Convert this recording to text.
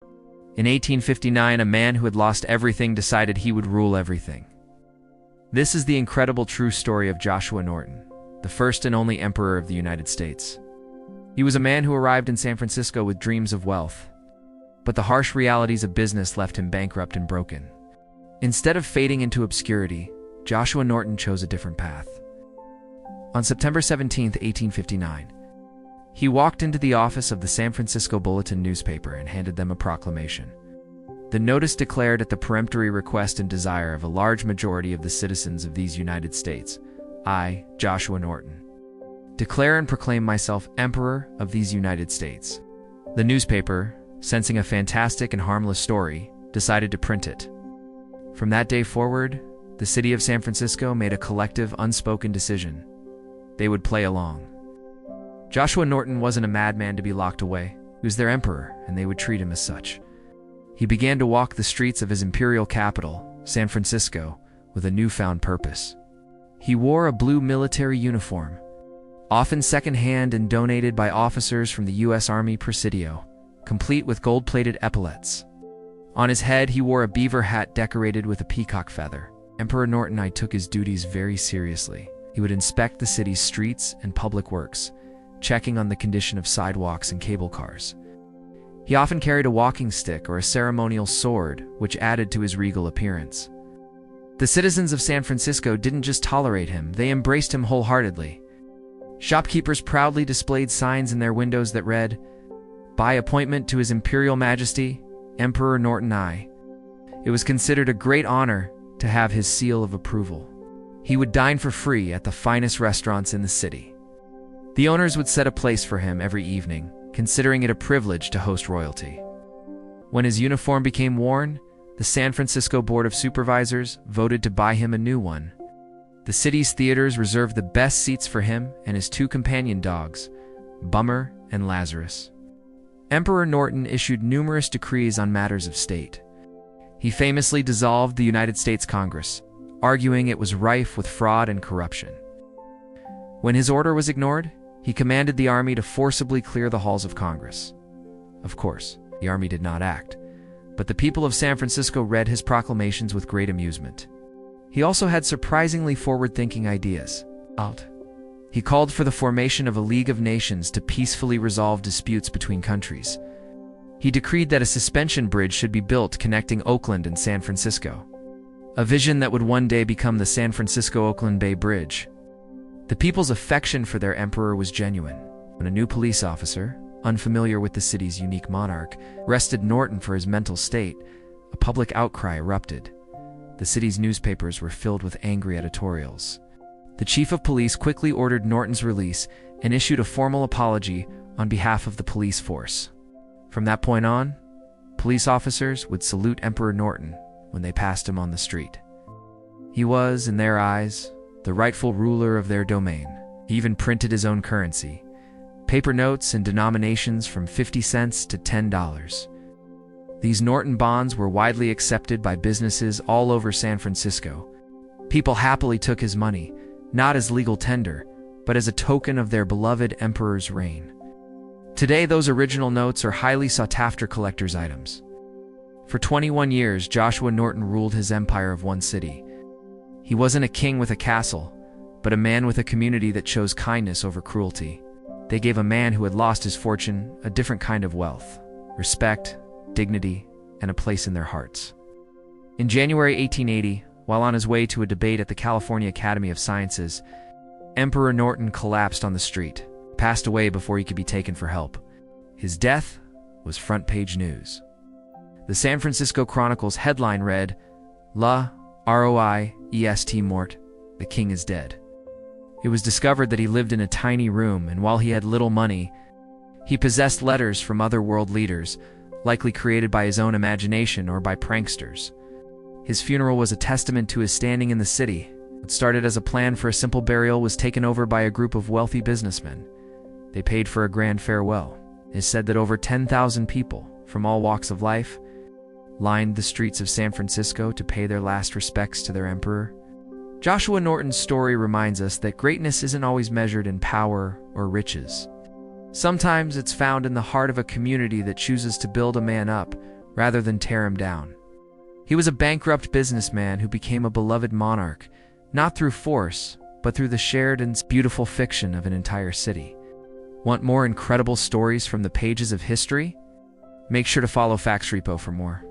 In 1859, a man who had lost everything decided he would rule everything. This is the incredible true story of Joshua Norton, the first and only emperor of the United States. He was a man who arrived in San Francisco with dreams of wealth, but the harsh realities of business left him bankrupt and broken. Instead of fading into obscurity, Joshua Norton chose a different path. On September 17, 1859, he walked into the office of the San Francisco Bulletin newspaper and handed them a proclamation. The notice declared at the peremptory request and desire of a large majority of the citizens of these United States, I, Joshua Norton, declare and proclaim myself Emperor of these United States. The newspaper, sensing a fantastic and harmless story, decided to print it. From that day forward, the city of San Francisco made a collective, unspoken decision. They would play along. Joshua Norton wasn't a madman to be locked away. He was their emperor, and they would treat him as such. He began to walk the streets of his imperial capital, San Francisco, with a newfound purpose. He wore a blue military uniform, often second-hand and donated by officers from the U.S. Army Presidio, complete with gold-plated epaulets. On his head, he wore a beaver hat decorated with a peacock feather. Emperor Norton I took his duties very seriously. He would inspect the city's streets and public works, checking on the condition of sidewalks and cable cars. He often carried a walking stick or a ceremonial sword, which added to his regal appearance. The citizens of San Francisco didn't just tolerate him, they embraced him wholeheartedly. Shopkeepers proudly displayed signs in their windows that read, "By appointment to His Imperial Majesty, Emperor Norton I." It was considered a great honor to have his seal of approval. He would dine for free at the finest restaurants in the city. The owners would set a place for him every evening, considering it a privilege to host royalty. When his uniform became worn, the San Francisco Board of Supervisors voted to buy him a new one. The city's theaters reserved the best seats for him and his two companion dogs, Bummer and Lazarus. Emperor Norton issued numerous decrees on matters of state. He famously dissolved the United States Congress, arguing it was rife with fraud and corruption. When his order was ignored, he commanded the army to forcibly clear the halls of Congress. Of course, the army did not act, but the people of San Francisco read his proclamations with great amusement. He also had surprisingly forward-thinking ideas. He called for the formation of a League of Nations to peacefully resolve disputes between countries. He decreed that a suspension bridge should be built connecting Oakland and San Francisco, a vision that would one day become the San Francisco-Oakland Bay Bridge. The people's affection for their emperor was genuine. When a new police officer, unfamiliar with the city's unique monarch, arrested Norton for his mental state, a public outcry erupted. The city's newspapers were filled with angry editorials. The chief of police quickly ordered Norton's release and issued a formal apology on behalf of the police force. From that point on, police officers would salute Emperor Norton when they passed him on the street. He was, in their eyes, the rightful ruler of their domain. He even printed his own currency, paper notes in denominations from 50 cents to $10. These Norton bonds were widely accepted by businesses all over San Francisco. People happily took his money, not as legal tender, but as a token of their beloved emperor's reign. Today, those original notes are highly sought-after collector's items. For 21 years, Joshua Norton ruled his empire of one city. He wasn't a king with a castle, but a man with a community that chose kindness over cruelty. They gave a man who had lost his fortune a different kind of wealth, respect, dignity, and a place in their hearts. In January 1880, while on his way to a debate at the California Academy of Sciences, Emperor Norton collapsed on the street, passed away before he could be taken for help. His death was front-page news. The San Francisco Chronicle's headline read, "La Roist mort, the king is dead." It was discovered that he lived in a tiny room, and while he had little money, he possessed letters from other world leaders, likely created by his own imagination or by pranksters. His funeral was a testament to his standing in the city. What started as a plan for a simple burial was taken over by a group of wealthy businessmen. They paid for a grand farewell. It is said that over 10,000 people, from all walks of life, lined the streets of San Francisco to pay their last respects to their emperor. Joshua Norton's story reminds us that greatness isn't always measured in power or riches. Sometimes it's found in the heart of a community that chooses to build a man up rather than tear him down. He was a bankrupt businessman who became a beloved monarch, not through force, but through the shared and beautiful fiction of an entire city. Want more incredible stories from the pages of history? Make sure to follow Facts Repo for more.